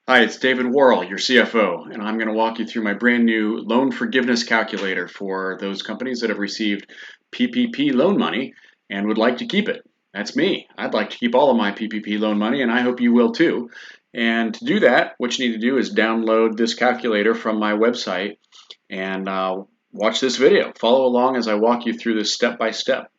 Hi, it's David Worrell, your CFO, and I'm going to walk you through my brand new loan forgiveness calculator for those companies that have received PPP loan money and would like to keep it. That's me. I'd like to keep all of my PPP loan money, and I hope you will too. And to do that, what you need to do is download this calculator from my website and watch this video. Follow along as I walk you through this step by step.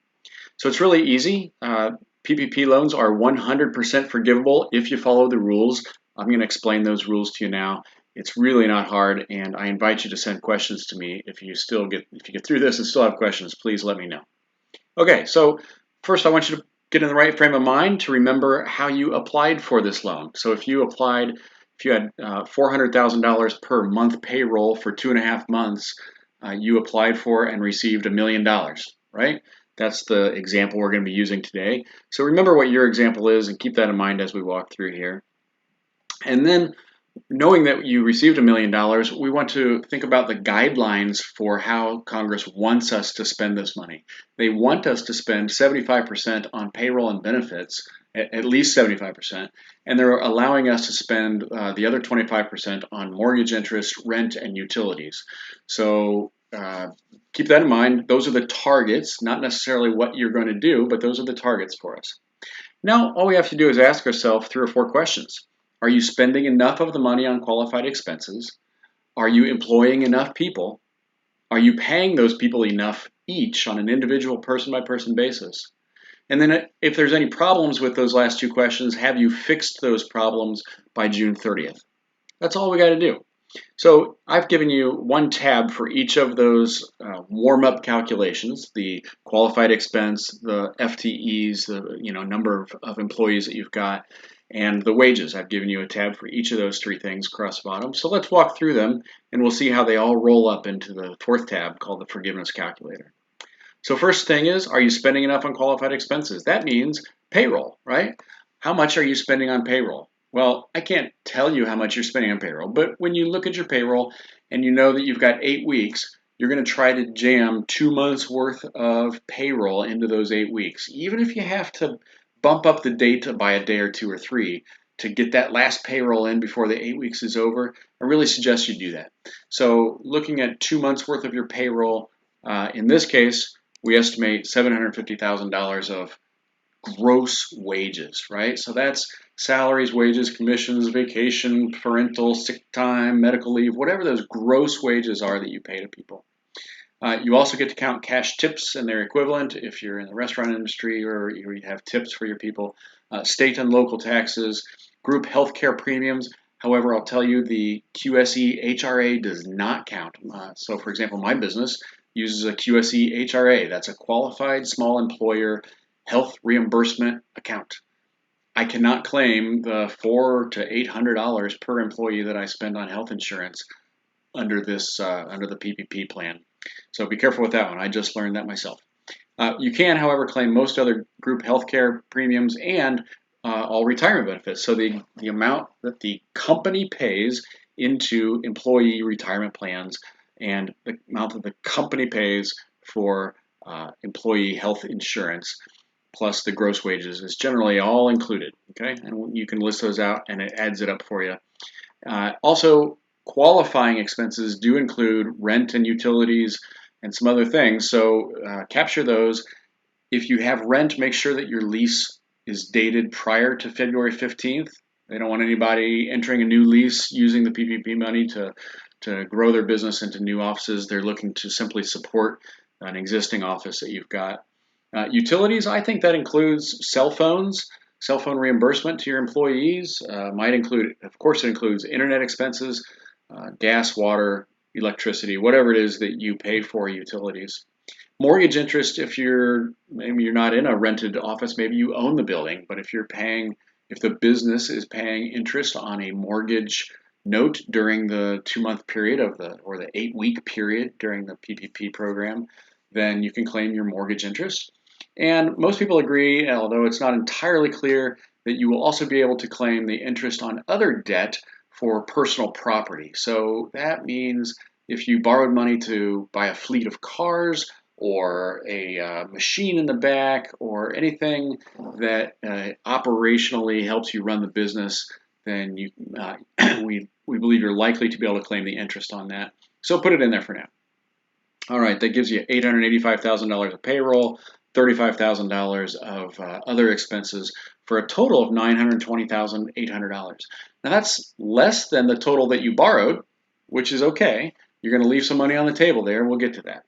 So it's really easy. PPP loans are 100% forgivable if you follow the rules. I'm going to explain those rules to you now. It's really not hard, and I invite you to send questions to me. If you get through this and still have questions, please let me know. Okay, so first I want you to get in the right frame of mind to remember how you applied for this loan. So if you had $400,000 per month payroll for 2.5 months, you applied for and received $1 million, right? That's the example we're going to be using today. So remember what your example is and keep that in mind as we walk through here. And then knowing that you received $1 million, we want to think about the guidelines for how Congress wants us to spend this money. They want us to spend 75% on payroll and benefits, at least 75%, and they're allowing us to spend the other 25% on mortgage interest, rent, and utilities. So keep that in mind. Those are the targets, not necessarily what you're going to do, but those are the targets for us. Now, all we have to do is ask ourselves 3 or 4 questions. Are you spending enough of the money on qualified expenses? Are you employing enough people? Are you paying those people enough each on an individual person-by-person basis? And then if there's any problems with those last 2 questions, have you fixed those problems by June 30th? That's all we got to do. So I've given you one tab for each of those warm-up calculations: the qualified expense, the FTEs, the number of employees that you've got, and the wages. I've given you a tab for each of those 3 things across the bottom. So let's walk through them, and we'll see how they all roll up into the 4th tab called the forgiveness calculator. So first thing is, are you spending enough on qualified expenses? That means payroll, right? How much are you spending on payroll? Well, I can't tell you how much you're spending on payroll, but when you look at your payroll and you know that you've got 8 weeks, you're going to try to jam 2 months worth of payroll into those 8 weeks. Even if you have to bump up the date by a day or 2 or 3 to get that last payroll in before the 8 weeks is over, I really suggest you do that. So looking at 2 months worth of your payroll, in this case, we estimate $750,000 of gross wages, right? So that's salaries, wages, commissions, vacation, parental, sick time, medical leave, whatever those gross wages are that you pay to people. You also get to count cash tips and their equivalent if you're in the restaurant industry or you have tips for your people. State and local taxes, group health care premiums. However, I'll tell you the QSE HRA does not count. So for example, my business uses a QSE HRA. That's a qualified small employer health reimbursement account. I cannot claim the $400 to $800 per employee that I spend on health insurance under the PPP plan. So be careful with that one. I just learned that myself. You can, however, claim most other group healthcare premiums and all retirement benefits. So the amount that the company pays into employee retirement plans and the amount that the company pays for employee health insurance plus the gross wages is generally all included. Okay, and you can list those out and it adds it up for you. Also, qualifying expenses do include rent and utilities and some other things, so capture those. If you have rent, make sure that your lease is dated prior to February 15th. They don't want anybody entering a new lease using the PPP money to grow their business into new offices. They're looking to simply support an existing office that you've got. Utilities, I think that includes cell phones. Cell phone reimbursement to your employees might include, of course, it includes internet expenses, gas, water, electricity, whatever it is that you pay for utilities. Mortgage interest, if maybe you're not in a rented office, maybe you own the building, but if the business is paying interest on a mortgage note during the 2-month period or the 8-week period during the PPP program, then you can claim your mortgage interest. And most people agree, although it's not entirely clear, that you will also be able to claim the interest on other debt for personal property. So that means if you borrowed money to buy a fleet of cars or a machine in the back or anything that operationally helps you run the business, then we believe you're likely to be able to claim the interest on that. So put it in there for now. All right, that gives you $885,000 of payroll, $35,000 of other expenses for a total of $920,800. Now that's less than the total that you borrowed, which is okay. You're going to leave some money on the table there, and we'll get to that.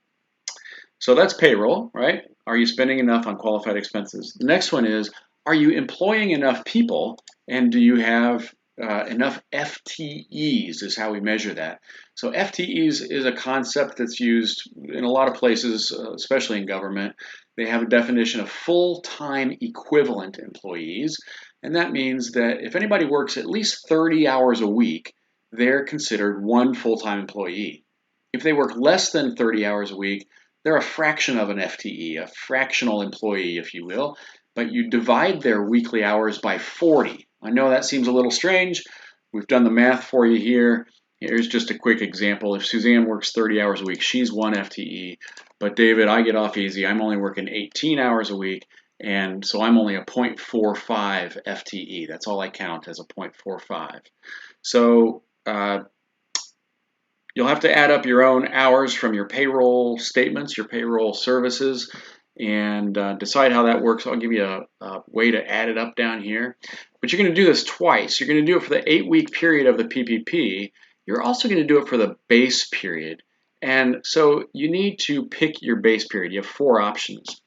So that's payroll, right? Are you spending enough on qualified expenses? The next one is, are you employing enough people, and do you have enough FTEs is how we measure that. So FTEs is a concept that's used in a lot of places, especially in government. They have a definition of full-time equivalent employees, and that means that if anybody works at least 30 hours a week, they're considered one full-time employee. If they work less than 30 hours a week, they're a fraction of an FTE, a fractional employee, if you will, but you divide their weekly hours by 40. I know that seems a little strange. We've done the math for you here. Here's just a quick example. If Suzanne works 30 hours a week, she's one FTE. But David, I get off easy. I'm only working 18 hours a week, and so I'm only a 0.45 FTE. That's all I count as a 0.45. So you'll have to add up your own hours from your payroll statements, your payroll services, and decide how that works. I'll give you a way to add it up down here. But you're going to do this twice. You're going to do it for the 8-week period of the PPP. You're also going to do it for the base period. And so you need to pick your base period. You have 4 options.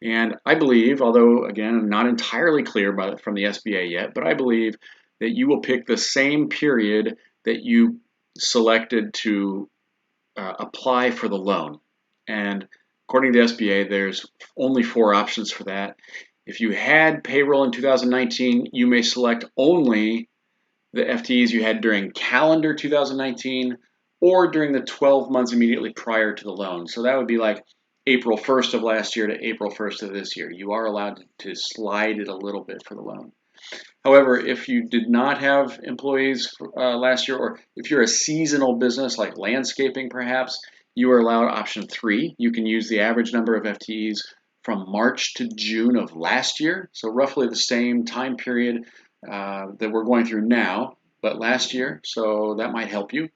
And I believe, although again, I'm not entirely clear from the SBA yet, but I believe that you will pick the same period that you selected to apply for the loan. And according to the SBA, there's only 4 options for that. If you had payroll in 2019, you may select only the FTEs you had during calendar 2019 or during the 12 months immediately prior to the loan. So that would be like April 1st of last year to April 1st of this year. You are allowed to slide it a little bit for the loan. However, if you did not have employees last year, or if you're a seasonal business like landscaping perhaps, you are allowed option 3. You can use the average number of FTEs from March to June of last year, so roughly the same time period that we're going through now, but last year, so that might help you.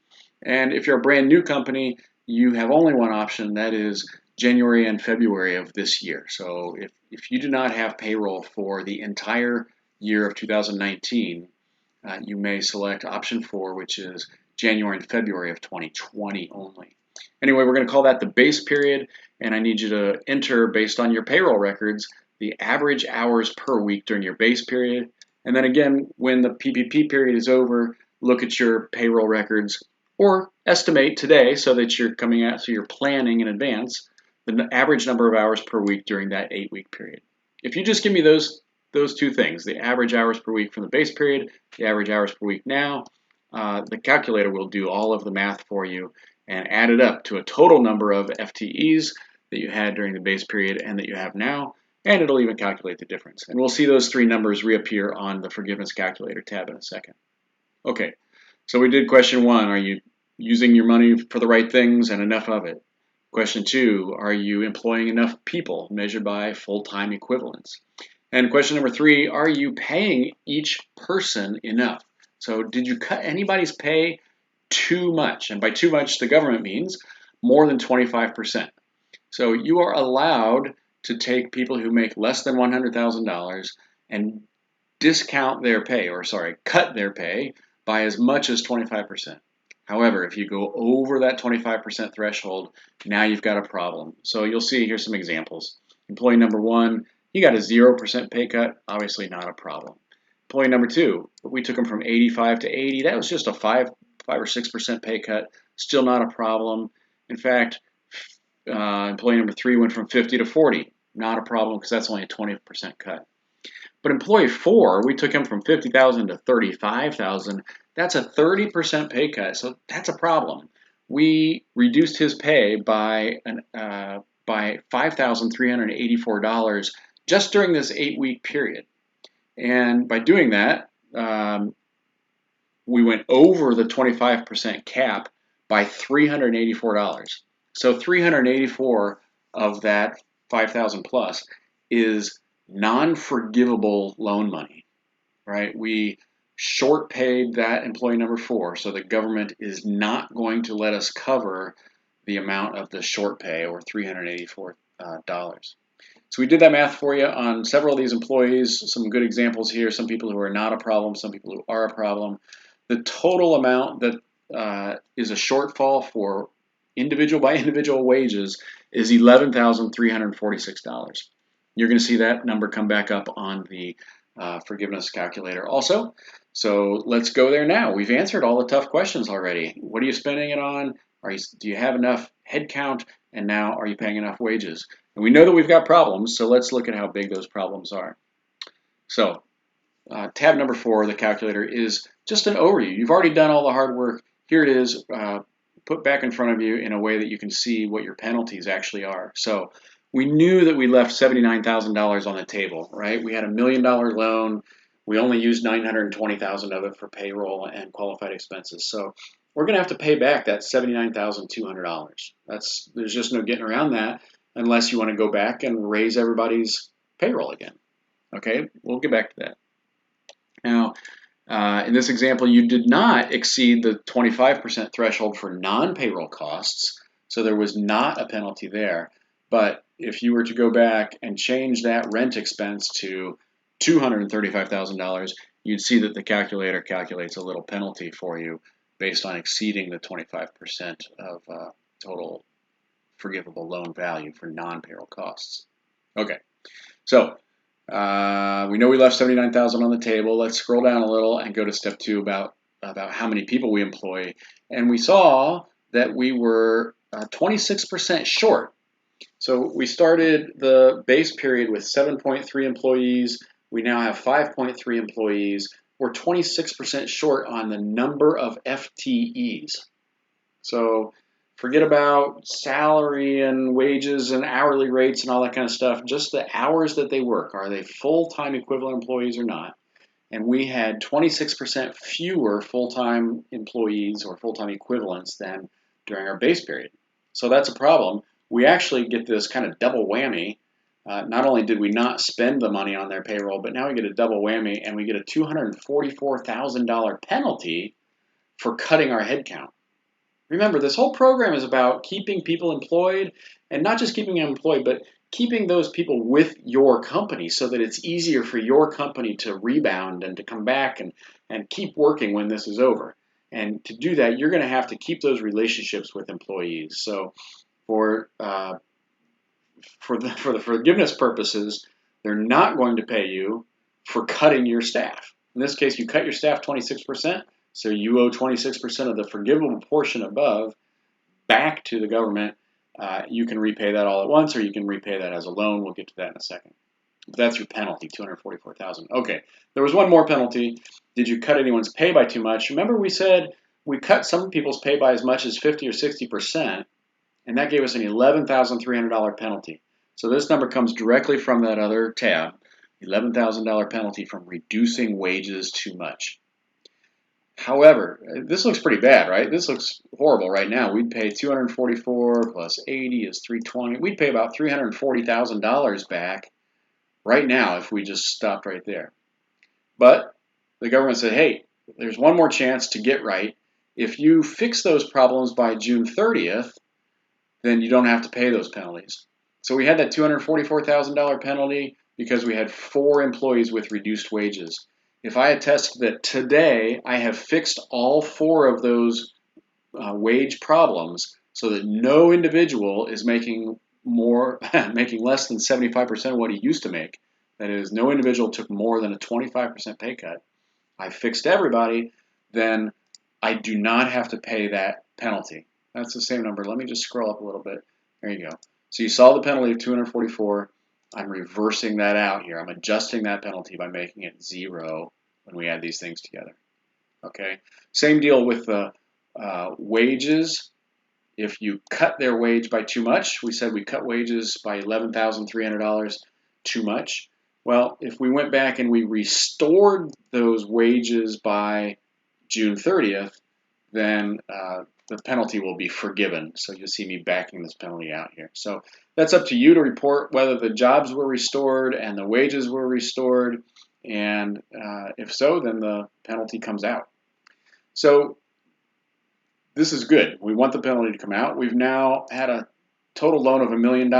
And if you're a brand new company, you have only one option, that is January and February of this year. So if you do not have payroll for the entire year of 2019, you may select option 4, which is January and February of 2020 only. Anyway, we're going to call that the base period, and I need you to enter, based on your payroll records, the average hours per week during your base period. And then again, when the PPP period is over, look at your payroll records or estimate today so that you're coming out, so you're planning in advance the average number of hours per week during that 8-week period. If you just give me those 2 things, the average hours per week from the base period, the average hours per week now, the calculator will do all of the math for you and add it up to a total number of FTEs that you had during the base period and that you have now, and it'll even calculate the difference. And we'll see those 3 numbers reappear on the Forgiveness Calculator tab in a second. Okay, so we did question 1, are you using your money for the right things and enough of it? Question 2, are you employing enough people, measured by full-time equivalents? And question number 3, are you paying each person enough? So did you cut anybody's pay too much? And by too much, the government means more than 25%. So you are allowed to take people who make less than $100,000 and discount their pay, cut their pay by as much as 25%. However, if you go over that 25% threshold, now you've got a problem. So you'll see here's some examples. Employee number 1, he got a 0% pay cut, obviously not a problem. Employee number 2, we took him from 85 to 80. That was just a 5 or 6% pay cut, still not a problem. In fact, employee number 3 went from 50 to 40, not a problem because that's only a 20% cut. But employee 4, we took him from 50,000 to 35,000. That's a 30% pay cut, so that's a problem. We reduced his pay by $5,384 just during this 8-week period. And by doing that, we went over the 25% cap by $384. So $384 of that 5,000 plus is non-forgivable loan money, right? We short paid that employee number 4, so the government is not going to let us cover the amount of the short pay, or $384. So we did that math for you on several of these employees. Some good examples here, some people who are not a problem, some people who are a problem. The total amount that is a shortfall for individual by individual wages is $11,346. You're going to see that number come back up on the forgiveness calculator also. So let's go there now. We've answered all the tough questions already. What are you spending it on? Do you have enough headcount? And now, are you paying enough wages? And we know that we've got problems, so let's look at how big those problems are. So tab number 4 of the calculator is just an overview. You've already done all the hard work. Here it is, put back in front of you in a way that you can see what your penalties actually are. So we knew that we left $79,000 on the table, right? We had $1 million loan. We only used $920,000 of it for payroll and qualified expenses. So we're going to have to pay back that $79,200. There's just no getting around that unless you want to go back and raise everybody's payroll again. Okay, we'll get back to that. Now, in this example, you did not exceed the 25% threshold for non-payroll costs, so there was not a penalty there. But if you were to go back and change that rent expense to $235,000, you'd see that the calculator calculates a little penalty for you based on exceeding the 25% of total forgivable loan value for non-payroll costs. Okay, so we know we left $79,000 on the table. Let's scroll down a little and go to step 2 about how many people we employ. And we saw that we were 26% short. So we started the base period with 7.3 employees. We now have 5.3 employees. We're 26% short on the number of FTEs. So forget about salary and wages and hourly rates and all that kind of stuff. Just the hours that they work. Are they full-time equivalent employees or not? And we had 26% fewer full-time employees or full-time equivalents than during our base period. So that's a problem. We actually get this kind of double whammy. Not only did we not spend the money on their payroll, but now we get a double whammy and we get a $244,000 penalty for cutting our headcount. Remember, this whole program is about keeping people employed, and not just keeping them employed, but keeping those people with your company so that it's easier for your company to rebound and to come back and keep working when this is over. And to do that, you're going to have to keep those relationships with employees. So for the forgiveness purposes, they're not going to pay you for cutting your staff. In this case, you cut your staff 26%, so you owe 26% of the forgivable portion above back to the government. You can repay that all at once, or you can repay that as a loan. We'll get to that in a second. But that's your penalty, $244,000. Okay, there was one more penalty. Did you cut anyone's pay by too much? Remember we said we cut some people's pay by as much as 50 or 60%, and that gave us an $11,300 penalty. So this number comes directly from that other tab, $11,000 penalty from reducing wages too much. However, this looks pretty bad, right? This looks horrible right now. We'd pay $244 plus 80 is $320. We'd pay about $340,000 back right now if we just stopped right there. But the government said, hey, there's one more chance to get right. If you fix those problems by June 30th, then you don't have to pay those penalties. So we had that $244,000 penalty because we had 4 employees with reduced wages. If I attest that today I have fixed all 4 of those wage problems so that no individual is making less than 75% of what he used to make, that is, no individual took more than a 25% pay cut, I fixed everybody, then I do not have to pay that penalty. That's the same number. Let me just scroll up a little bit. There you go. So you saw the penalty of $244. I'm reversing that out here. I'm adjusting that penalty by making it 0 when we add these things together. Okay. Same deal with the wages. If you cut their wage by too much, we said we cut wages by $11,300 too much. Well, if we went back and we restored those wages by June 30th, then the penalty will be forgiven. So you'll see me backing this penalty out here. So that's up to you to report whether the jobs were restored and the wages were restored. And if so, then the penalty comes out. So this is good. We want the penalty to come out. We've now had a total loan of $1 million.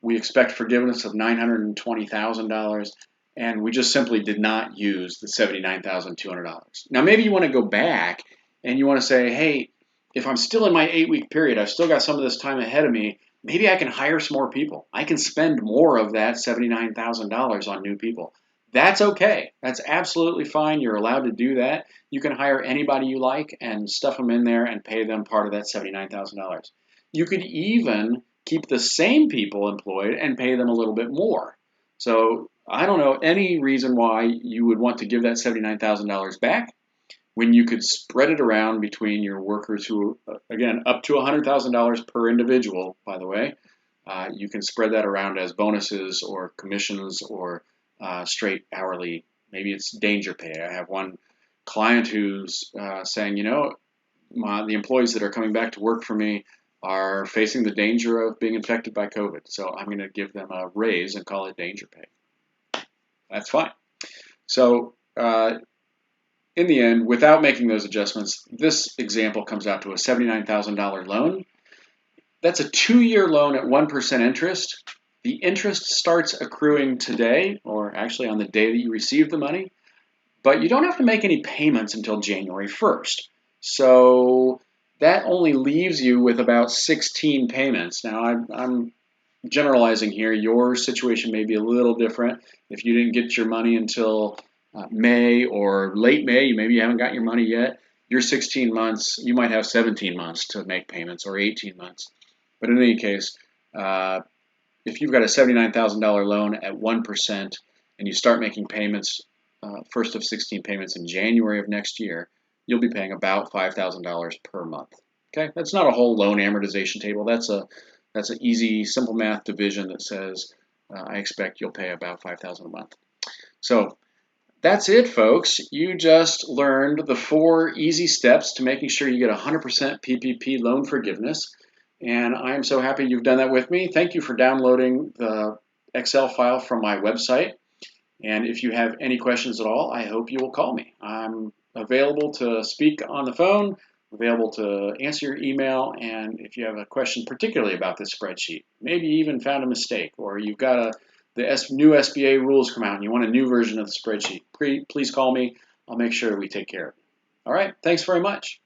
We expect forgiveness of $920,000, and we just simply did not use the $79,200. Now, maybe you want to go back and you want to say, hey, if I'm still in my 8-week period, I've still got some of this time ahead of me, maybe I can hire some more people. I can spend more of that $79,000 on new people. That's okay. That's absolutely fine. You're allowed to do that. You can hire anybody you like and stuff them in there and pay them part of that $79,000. You could even keep the same people employed and pay them a little bit more. So I don't know any reason why you would want to give that $79,000 back when you could spread it around between your workers who, again, up to $100,000 per individual, by the way. You can spread that around as bonuses or commissions or straight hourly. Maybe it's danger pay. I have one client who's saying, the employees that are coming back to work for me are facing the danger of being infected by COVID. So I'm going to give them a raise and call it danger pay. That's fine. So in the end, without making those adjustments, this example comes out to a $79,000 loan. That's a 2-year loan at 1% interest. The interest starts accruing today, or actually on the day that you receive the money, but you don't have to make any payments until January 1st. So that only leaves you with about 16 payments. Now, I'm generalizing here. Your situation may be a little different. If you didn't get your money until May or late May, maybe you haven't got your money yet, your 16 months, you might have 17 months to make payments or 18 months. But in any case, if you've got a $79,000 loan at 1% and you start making payments, first of 16 payments in January of next year, you'll be paying about $5,000 per month. Okay, that's not a whole loan amortization table. That's an easy, simple math division that says I expect you'll pay about $5,000 a month. So that's it, folks. You just learned the 4 easy steps to making sure you get 100% PPP loan forgiveness. And I am so happy you've done that with me. Thank you for downloading the Excel file from my website. And if you have any questions at all, I hope you will call me. I'm available to speak on the phone, available to answer your email, and if you have a question particularly about this spreadsheet, maybe you even found a mistake, or you've got the new SBA rules come out and you want a new version of the spreadsheet, please call me. I'll make sure we take care of it. All right, thanks very much.